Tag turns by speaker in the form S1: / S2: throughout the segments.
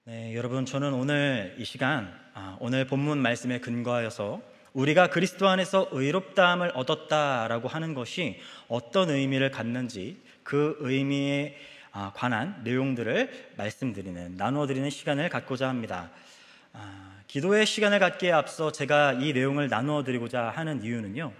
S1: 네, 여러분, 저는 오늘 이 시간 오늘 본문 말씀에 근거하여서 우리가 그리스도 안에서 의롭다함을 얻었다라고 하는 것이 어떤 의미를 갖는지 그 의미에 관한 내용들을 나누어드리는 시간을 갖고자 합니다. 기도의 시간을 갖기에 앞서 제가 이 내용을 나누어드리고자 하는 이유는요,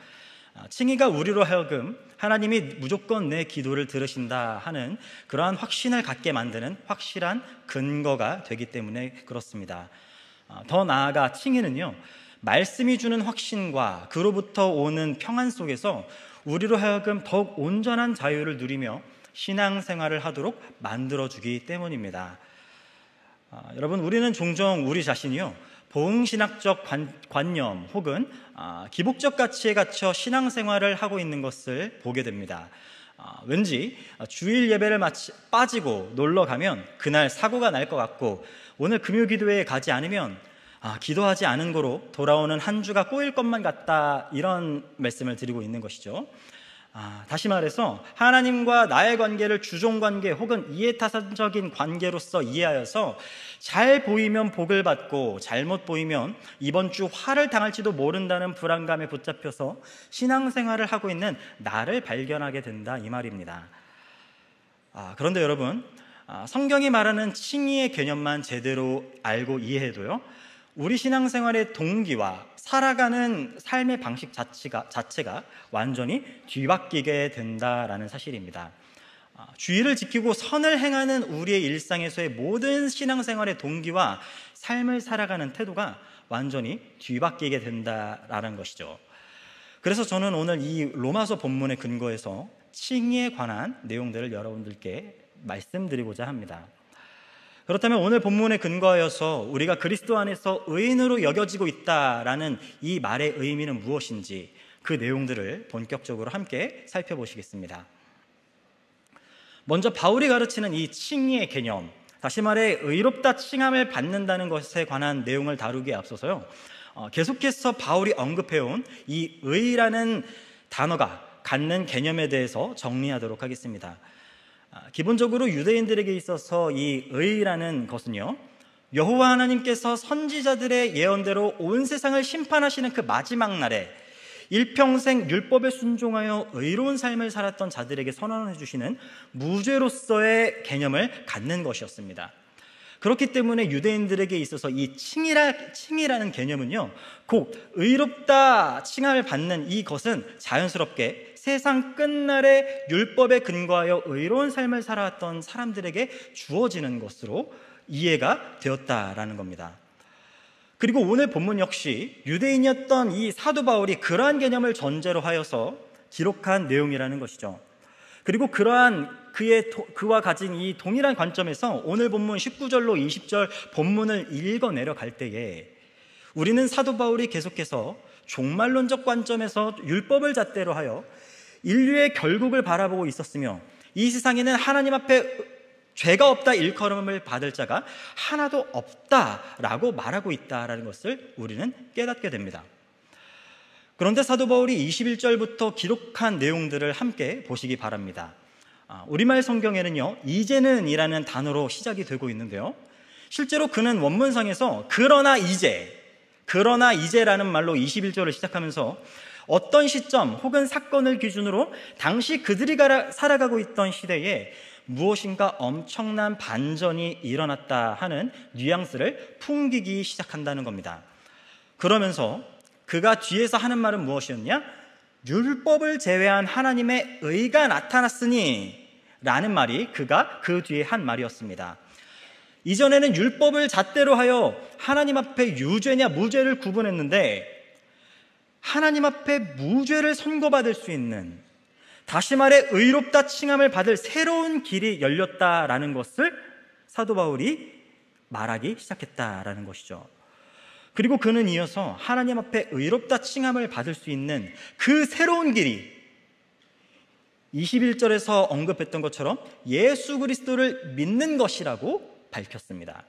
S1: 칭의가 우리로 하여금 하나님이 무조건 내 기도를 들으신다 하는 그러한 확신을 갖게 만드는 확실한 근거가 되기 때문에 그렇습니다. 더 나아가 칭의는요, 말씀이 주는 확신과 그로부터 오는 평안 속에서 우리로 하여금 더욱 온전한 자유를 누리며 신앙생활을 하도록 만들어주기 때문입니다. 여러분, 우리는 종종 우리 자신이요, 보응신학적 관념 혹은 기복적 가치에 갇혀 신앙생활을 하고 있는 것을 보게 됩니다. 왠지 주일 예배를 빠지고 놀러 가면 그날 사고가 날 것 같고, 오늘 금요기도회에 가지 않으면 기도하지 않은 거로 돌아오는 한 주가 꼬일 것만 같다, 이런 말씀을 드리고 있는 것이죠. 다시 말해서 하나님과 나의 관계를 주종관계 혹은 이해타산적인 관계로서 이해하여서 잘 보이면 복을 받고 잘못 보이면 이번 주 화를 당할지도 모른다는 불안감에 붙잡혀서 신앙생활을 하고 있는 나를 발견하게 된다, 이 말입니다. 그런데 여러분, 성경이 말하는 칭의의 개념만 제대로 알고 이해해도요, 우리 신앙생활의 동기와 살아가는 삶의 방식 자체가 완전히 뒤바뀌게 된다라는 사실입니다. 주의를 지키고 선을 행하는 우리의 일상에서의 모든 신앙생활의 동기와 삶을 살아가는 태도가 완전히 뒤바뀌게 된다라는 것이죠. 그래서 저는 오늘 이 로마서 본문에 근거해서 칭의에 관한 내용들을 여러분들께 말씀드리고자 합니다. 그렇다면 오늘 본문에 근거하여서 우리가 그리스도 안에서 의인으로 여겨지고 있다라는 이 말의 의미는 무엇인지, 그 내용들을 본격적으로 함께 살펴보시겠습니다. 먼저 바울이 가르치는 이 칭의의 개념, 다시 말해 의롭다 칭함을 받는다는 것에 관한 내용을 다루기에 앞서서요, 계속해서 바울이 언급해온 이 의라는 단어가 갖는 개념에 대해서 정리하도록 하겠습니다. 기본적으로 유대인들에게 있어서 이 의라는 것은요, 여호와 하나님께서 선지자들의 예언대로 온 세상을 심판하시는 그 마지막 날에 일평생 율법에 순종하여 의로운 삶을 살았던 자들에게 선언해 주시는 무죄로서의 개념을 갖는 것이었습니다. 그렇기 때문에 유대인들에게 있어서 이 칭이라는 개념은요, 곧 의롭다 칭함을 받는 이것은 자연스럽게 세상 끝날에 율법에 근거하여 의로운 삶을 살아왔던 사람들에게 주어지는 것으로 이해가 되었다라는 겁니다. 그리고 오늘 본문 역시 유대인이었던 이 사도 바울이 그러한 개념을 전제로 하여서 기록한 내용이라는 것이죠. 그리고 그러한 그와 가진 이 동일한 관점에서 오늘 본문 19절로 20절 본문을 읽어 내려갈 때에 우리는 사도 바울이 계속해서 종말론적 관점에서 율법을 잣대로 하여 인류의 결국을 바라보고 있었으며, 이 세상에는 하나님 앞에 죄가 없다 일컬음을 받을 자가 하나도 없다라고 말하고 있다라는 것을 우리는 깨닫게 됩니다. 그런데 사도 바울이 21절부터 기록한 내용들을 함께 보시기 바랍니다. 우리말 성경에는요, 이제는 이라는 단어로 시작이 되고 있는데요, 실제로 그는 원문상에서 그러나 이제라는 말로 21절을 시작하면서 어떤 시점 혹은 사건을 기준으로 당시 그들이 살아가고 있던 시대에 무엇인가 엄청난 반전이 일어났다 하는 뉘앙스를 풍기기 시작한다는 겁니다. 그러면서 그가 뒤에서 하는 말은 무엇이었냐? 율법을 제외한 하나님의 의가 나타났으니 라는 말이 그가 그 뒤에 한 말이었습니다. 이전에는 율법을 잣대로 하여 하나님 앞에 유죄냐 무죄를 구분했는데, 하나님 앞에 무죄를 선고받을 수 있는, 다시 말해 의롭다 칭함을 받을 새로운 길이 열렸다라는 것을 사도 바울이 말하기 시작했다라는 것이죠. 그리고 그는 이어서 하나님 앞에 의롭다 칭함을 받을 수 있는 그 새로운 길이 21절에서 언급했던 것처럼 예수 그리스도를 믿는 것이라고 밝혔습니다.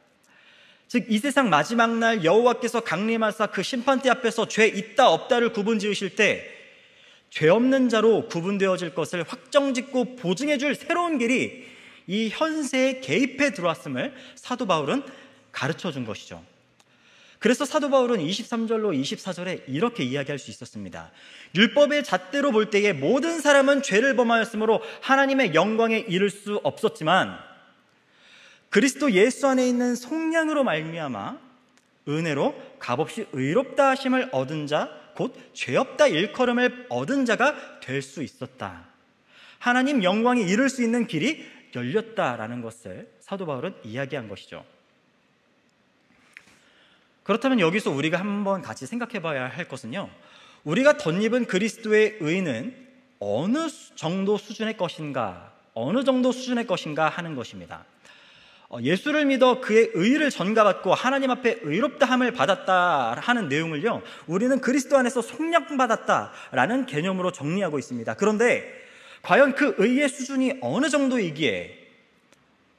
S1: 즉, 이 세상 마지막 날 여호와께서 강림하사 그 심판대 앞에서 죄 있다 없다를 구분지으실 때 죄 없는 자로 구분되어질 것을 확정짓고 보증해 줄 새로운 길이 이 현세에 개입해 들어왔음을 사도 바울은 가르쳐 준 것이죠. 그래서 사도 바울은 23절로 24절에 이렇게 이야기할 수 있었습니다. 율법의 잣대로 볼 때에 모든 사람은 죄를 범하였으므로 하나님의 영광에 이를 수 없었지만 그리스도 예수 안에 있는 속량으로 말미암아 은혜로 값없이 의롭다 하심을 얻은 자, 곧 죄 없다 일컬음을 얻은 자가 될 수 있었다. 하나님 영광에 이를 수 있는 길이 열렸다라는 것을 사도 바울은 이야기한 것이죠. 그렇다면 여기서 우리가 한번 같이 생각해 봐야 할 것은요, 우리가 덧입은 그리스도의 의는 어느 정도 수준의 것인가 하는 것입니다. 예수를 믿어 그의 의를 전가받고 하나님 앞에 의롭다함을 받았다 하는 내용을요, 우리는 그리스도 안에서 속량받았다라는 개념으로 정리하고 있습니다. 그런데 과연 그 의의 수준이 어느 정도이기에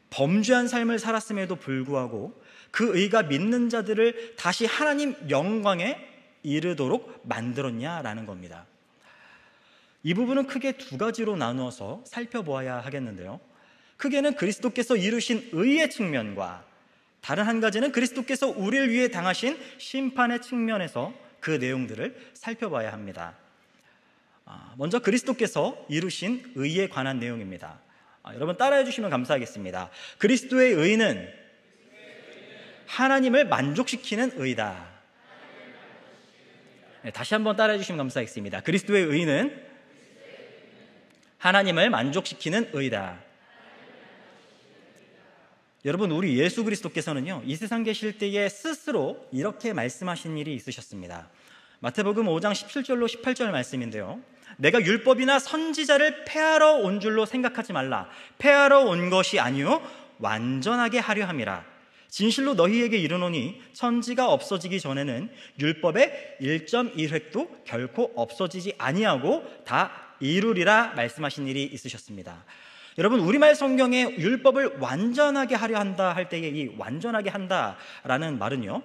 S1: 범죄한 삶을 살았음에도 불구하고 그 의가 믿는 자들을 다시 하나님 영광에 이르도록 만들었냐라는 겁니다. 이 부분은 크게 두 가지로 나누어서 살펴보아야 하겠는데요, 크게는 그리스도께서 이루신 의의 측면과 다른 한 가지는 그리스도께서 우리를 위해 당하신 심판의 측면에서 그 내용들을 살펴봐야 합니다. 먼저 그리스도께서 이루신 의에 관한 내용입니다. 여러분 따라해 주시면 감사하겠습니다. 그리스도의 의는 하나님을 만족시키는 의다. 다시 한번 따라해 주시면 감사하겠습니다. 그리스도의 의는 하나님을 만족시키는 의다. 여러분, 우리 예수 그리스도께서는요, 이 세상 계실 때에 스스로 이렇게 말씀하신 일이 있으셨습니다. 마태복음 5장 17절로 18절 말씀인데요, 내가 율법이나 선지자를 폐하러 온 줄로 생각하지 말라. 폐하러 온 것이 아니요 완전하게 하려 함이라. 진실로 너희에게 이르노니 천지가 없어지기 전에는 율법의 1.1획도 결코 없어지지 아니하고 다 이루리라 말씀하신 일이 있으셨습니다. 여러분, 우리말 성경에 율법을 완전하게 하려 한다 할 때에 이 완전하게 한다라는 말은요,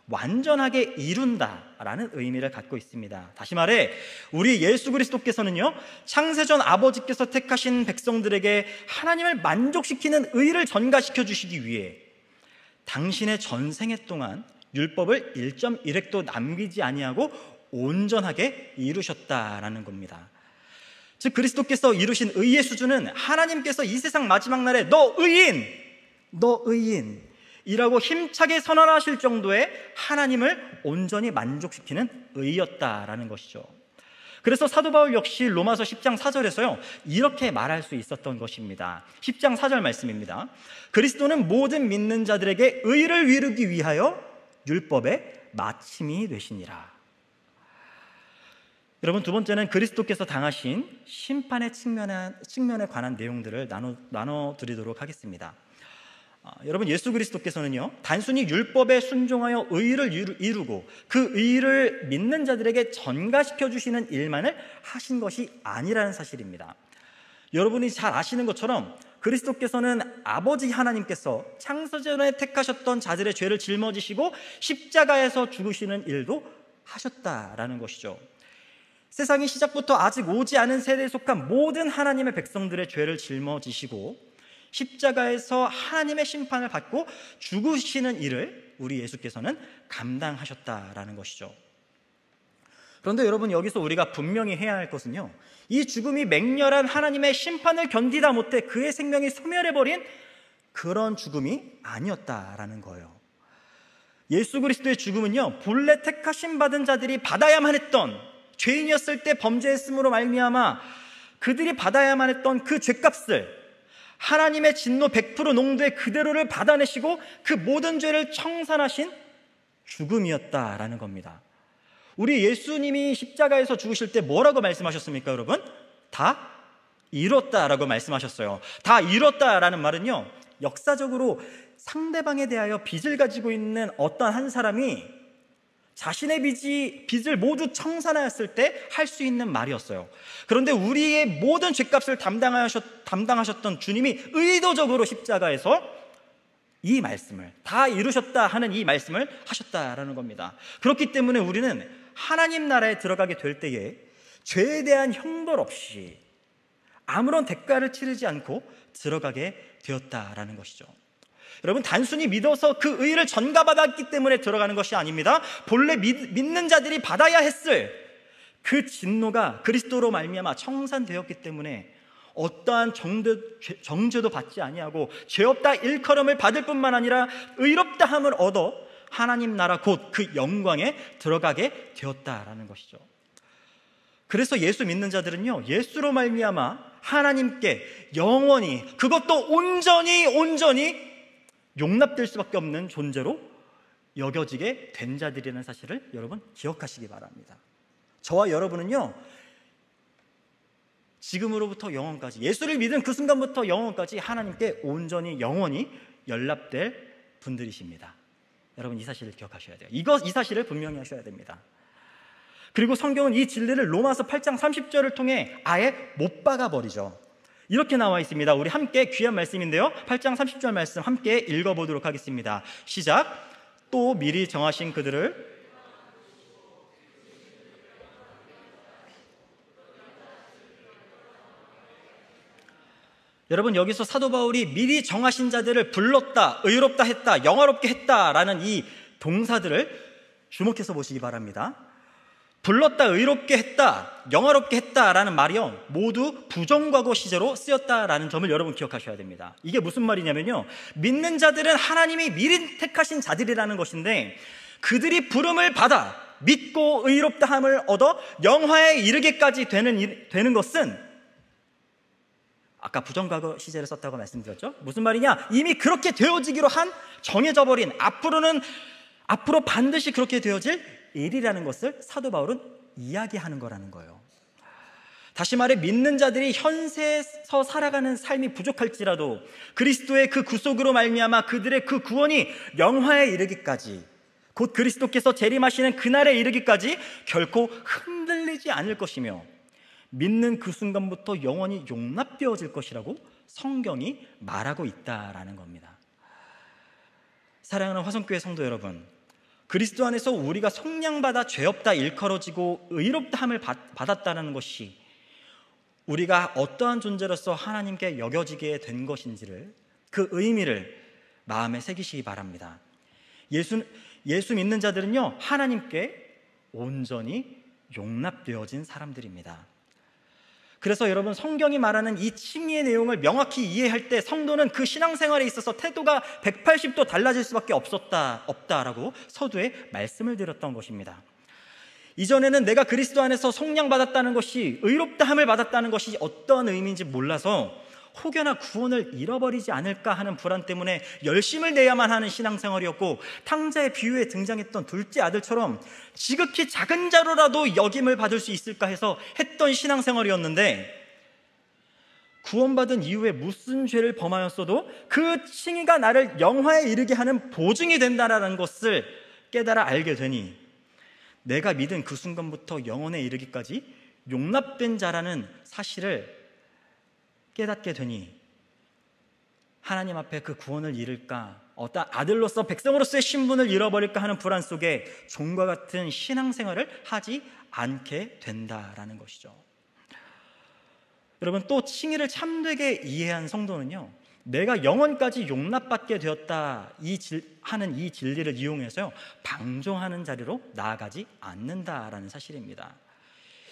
S1: 완전하게 이룬다라는 의미를 갖고 있습니다. 다시 말해 우리 예수 그리스도께서는요, 창세전 아버지께서 택하신 백성들에게 하나님을 만족시키는 의를 전가시켜 주시기 위해 당신의 전생애 동안 율법을 1.1획도 남기지 아니하고 온전하게 이루셨다라는 겁니다. 즉 그리스도께서 이루신 의의 수준은 하나님께서 이 세상 마지막 날에 너 의인 이라고 힘차게 선언하실 정도의 하나님을 온전히 만족시키는 의였다라는 것이죠. 그래서 사도 바울 역시 로마서 10장 4절에서요 이렇게 말할 수 있었던 것입니다. 10장 4절 말씀입니다. 그리스도는 모든 믿는 자들에게 의를 이루기 위하여 율법의 마침이 되시니라. 여러분, 두 번째는 그리스도께서 당하신 심판의 측면에 관한 내용들을 나눠드리도록 하겠습니다. 여러분, 예수 그리스도께서는요 단순히 율법에 순종하여 의를 이루고 그 의를 믿는 자들에게 전가시켜 주시는 일만을 하신 것이 아니라는 사실입니다. 여러분이 잘 아시는 것처럼 그리스도께서는 아버지 하나님께서 창세전에 택하셨던 자들의 죄를 짊어지시고 십자가에서 죽으시는 일도 하셨다라는 것이죠. 세상이 시작부터 아직 오지 않은 세대에 속한 모든 하나님의 백성들의 죄를 짊어지시고 십자가에서 하나님의 심판을 받고 죽으시는 일을 우리 예수께서는 감당하셨다라는 것이죠. 그런데 여러분, 여기서 우리가 분명히 해야 할 것은요, 이 죽음이 맹렬한 하나님의 심판을 견디다 못해 그의 생명이 소멸해버린 그런 죽음이 아니었다라는 거예요. 예수 그리스도의 죽음은요 본래 택하심 받은 자들이 받아야만 했던, 죄인이었을 때 범죄했음으로 말미암아 그들이 받아야만 했던 그 죄값을 하나님의 진노 100% 농도의 그대로를 받아내시고 그 모든 죄를 청산하신 죽음이었다라는 겁니다. 우리 예수님이 십자가에서 죽으실 때 뭐라고 말씀하셨습니까, 여러분? 다 이뤘다라고 말씀하셨어요. 다 이뤘다라는 말은요, 역사적으로 상대방에 대하여 빚을 가지고 있는 어떤 한 사람이 자신의 빚을 모두 청산하였을 때 할 수 있는 말이었어요. 그런데 우리의 모든 죄값을 담당하셨던 주님이 의도적으로 십자가에서 이 말씀을 다 이루셨다 하는 이 말씀을 하셨다라는 겁니다. 그렇기 때문에 우리는 하나님 나라에 들어가게 될 때에 죄에 대한 형벌 없이 아무런 대가를 치르지 않고 들어가게 되었다라는 것이죠. 여러분, 단순히 믿어서 그 의를 전가받았기 때문에 들어가는 것이 아닙니다. 본래 믿는 자들이 받아야 했을 그 진노가 그리스도로 말미암아 청산되었기 때문에 어떠한 정죄도 받지 아니하고 죄 없다 일컬음을 받을 뿐만 아니라 의롭다함을 얻어 하나님 나라 곧 그 영광에 들어가게 되었다라는 것이죠. 그래서 예수 믿는 자들은요, 예수로 말미암아 하나님께 영원히, 그것도 온전히 용납될 수밖에 없는 존재로 여겨지게 된 자들이라는 사실을 여러분 기억하시기 바랍니다. 저와 여러분은요, 지금으로부터 영원까지, 예수를 믿은 그 순간부터 영원까지 하나님께 온전히 영원히 연락될 분들이십니다. 여러분, 이 사실을 기억하셔야 돼요. 이 사실을 분명히 하셔야 됩니다. 그리고 성경은 이 진리를 로마서 8장 30절을 통해 아예 못 박아버리죠. 이렇게 나와 있습니다. 우리 함께 귀한 말씀인데요, 8장 30절 말씀 함께 읽어보도록 하겠습니다. 시작. 또 미리 정하신 그들을 여러분, 여기서 사도 바울이 미리 정하신 자들을 불렀다, 의롭다 했다, 영화롭게 했다라는 이 동사들을 주목해서 보시기 바랍니다. 불렀다, 의롭게 했다, 영화롭게 했다라는 말이요, 모두 부정과거 시제로 쓰였다라는 점을 여러분 기억하셔야 됩니다. 이게 무슨 말이냐면요, 믿는 자들은 하나님이 미리 택하신 자들이라는 것인데, 그들이 부름을 받아 믿고 의롭다함을 얻어 영화에 이르게까지 되는 것은, 아까 부정과거 시제를 썼다고 말씀드렸죠. 무슨 말이냐, 이미 그렇게 되어지기로 한, 정해져 버린, 앞으로 반드시 그렇게 되어질 일이라는 것을 사도 바울은 이야기하는 거라는 거예요. 다시 말해, 믿는 자들이 현세에서 살아가는 삶이 부족할지라도 그리스도의 그 구속으로 말미암아 그들의 그 구원이 영화에 이르기까지, 곧 그리스도께서 재림하시는 그날에 이르기까지 결코 흔들리지 않을 것이며, 믿는 그 순간부터 영원히 용납되어질 것이라고 성경이 말하고 있다라는 겁니다. 사랑하는 화성교회 성도 여러분, 그리스도 안에서 우리가 속량받아 죄 없다 일컬어지고 의롭다함을 받았다는 것이 우리가 어떠한 존재로서 하나님께 여겨지게 된 것인지를, 그 의미를 마음에 새기시기 바랍니다. 예수 믿는 자들은요, 하나님께 온전히 용납되어진 사람들입니다. 그래서 여러분, 성경이 말하는 이 칭의의 내용을 명확히 이해할 때 성도는 그 신앙생활에 있어서 태도가 180도 달라질 수밖에 없다라고 서두에 말씀을 드렸던 것입니다. 이전에는 내가 그리스도 안에서 속량받았다는 것이, 의롭다함을 받았다는 것이 어떠한 의미인지 몰라서 혹여나 구원을 잃어버리지 않을까 하는 불안 때문에 열심을 내야만 하는 신앙생활이었고, 탕자의 비유에 등장했던 둘째 아들처럼 지극히 작은 자로라도 여김을 받을 수 있을까 해서 했던 신앙생활이었는데, 구원받은 이후에 무슨 죄를 범하였어도 그 칭의가 나를 영화에 이르게 하는 보증이 된다는 것을 깨달아 알게 되니, 내가 믿은 그 순간부터 영원에 이르기까지 용납된 자라는 사실을 깨닫게 되니, 하나님 앞에 그 구원을 잃을까, 어떤 아들로서 백성으로서의 신분을 잃어버릴까 하는 불안 속에 종과 같은 신앙생활을 하지 않게 된다라는 것이죠. 여러분, 또 칭의를 참되게 이해한 성도는요, 내가 영원까지 용납받게 되었다 하는 이 진리를 이용해서요, 방종하는 자리로 나아가지 않는다라는 사실입니다.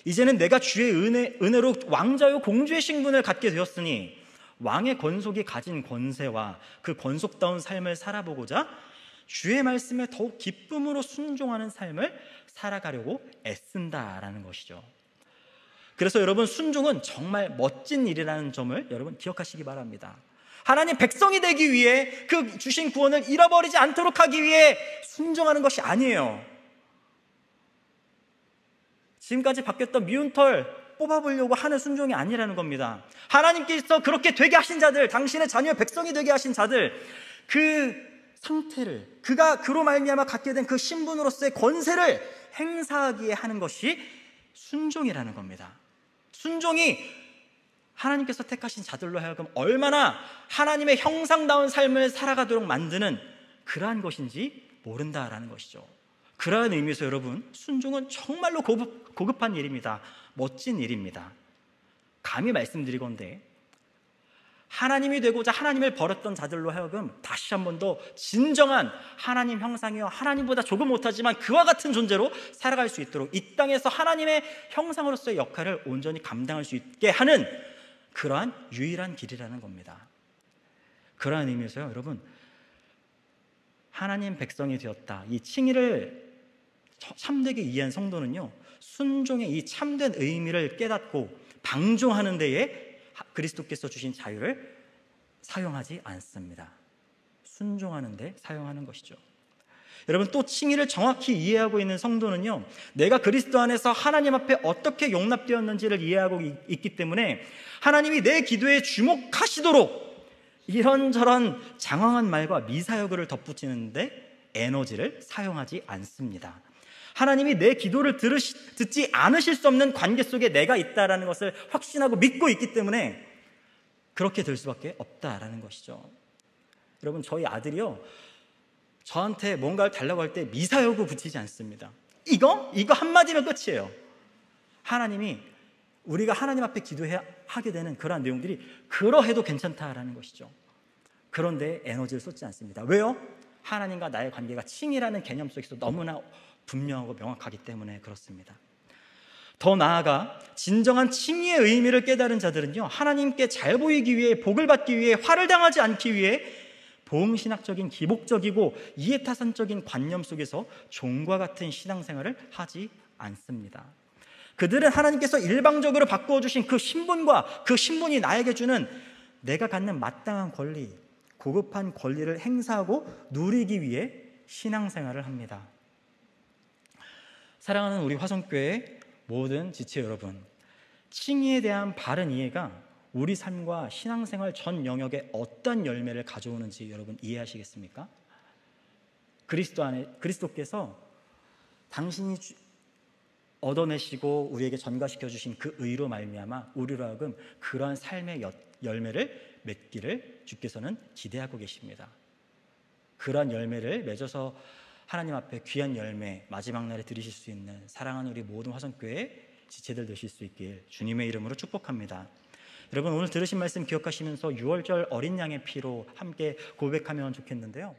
S1: 이제는 내가 주의 은혜로 왕자요 공주의 신분을 갖게 되었으니 왕의 권속이 가진 권세와 그 권속다운 삶을 살아보고자 주의 말씀에 더욱 기쁨으로 순종하는 삶을 살아가려고 애쓴다라는 것이죠. 그래서 여러분, 순종은 정말 멋진 일이라는 점을 여러분 기억하시기 바랍니다. 하나님 백성이 되기 위해, 그 주신 구원을 잃어버리지 않도록 하기 위해 순종하는 것이 아니에요. 지금까지 바뀌었던 미운 털 뽑아보려고 하는 순종이 아니라는 겁니다. 하나님께서 그렇게 되게 하신 자들, 당신의 자녀 백성이 되게 하신 자들, 그 상태를, 그가 그로 말미암아 갖게 된 그 신분으로서의 권세를 행사하기에 하는 것이 순종이라는 겁니다. 순종이 하나님께서 택하신 자들로 하여금 얼마나 하나님의 형상다운 삶을 살아가도록 만드는 그러한 것인지 모른다라는 것이죠. 그러한 의미에서 여러분, 순종은 정말로 고급한 일입니다. 멋진 일입니다. 감히 말씀드리건대 하나님이 되고자 하나님을 버렸던 자들로 하여금 다시 한 번 더 진정한 하나님 형상이요, 하나님보다 조금 못하지만 그와 같은 존재로 살아갈 수 있도록 이 땅에서 하나님의 형상으로서의 역할을 온전히 감당할 수 있게 하는 그러한 유일한 길이라는 겁니다. 그러한 의미에서요, 여러분, 하나님 백성이 되었다, 이 칭의를 참되게 이해한 성도는요, 순종의 이 참된 의미를 깨닫고 방종하는 데에 그리스도께서 주신 자유를 사용하지 않습니다. 순종하는 데 사용하는 것이죠. 여러분, 또 칭의를 정확히 이해하고 있는 성도는요, 내가 그리스도 안에서 하나님 앞에 어떻게 용납되었는지를 이해하고 있기 때문에 하나님이 내 기도에 주목하시도록 이런저런 장황한 말과 미사여구를 덧붙이는데 에너지를 사용하지 않습니다. 하나님이 내 기도를 듣지 않으실 수 없는 관계 속에 내가 있다는 것을 확신하고 믿고 있기 때문에 그렇게 될 수밖에 없다라는 것이죠. 여러분, 저희 아들이요, 저한테 뭔가를 달라고 할 때 미사여구 붙이지 않습니다. 이거 한마디면 끝이에요. 하나님이 우리가 하나님 앞에 기도하게 되는 그러한 내용들이 그러해도 괜찮다라는 것이죠. 그런데 에너지를 쏟지 않습니다. 왜요? 하나님과 나의 관계가 칭이라는 개념 속에서 너무나 분명하고 명확하기 때문에 그렇습니다. 더 나아가 진정한 칭의의 의미를 깨달은 자들은요, 하나님께 잘 보이기 위해, 복을 받기 위해, 화를 당하지 않기 위해 보응신학적인 기복적이고 이해타산적인 관념 속에서 종과 같은 신앙생활을 하지 않습니다. 그들은 하나님께서 일방적으로 바꾸어 주신 그 신분과 그 신분이 나에게 주는 내가 갖는 마땅한 권리, 고급한 권리를 행사하고 누리기 위해 신앙생활을 합니다. 사랑하는 우리 화성교회 모든 지체 여러분, 칭의에 대한 바른 이해가 우리 삶과 신앙생활 전 영역에 어떤 열매를 가져오는지 여러분 이해하시겠습니까? 그리스도께서 당신이 얻어내시고 우리에게 전가시켜 주신 그 의로 말미암아 우리로 하여금 그러한 삶의 열매를 맺기를 주께서는 기대하고 계십니다. 그러한 열매를 맺어서 하나님 앞에 귀한 열매 마지막 날에 드리실 수 있는 사랑하는 우리 모든 화성교회 지체들 되실 수 있길 주님의 이름으로 축복합니다. 여러분, 오늘 들으신 말씀 기억하시면서 6월절 어린 양의 피로 함께 고백하면 좋겠는데요.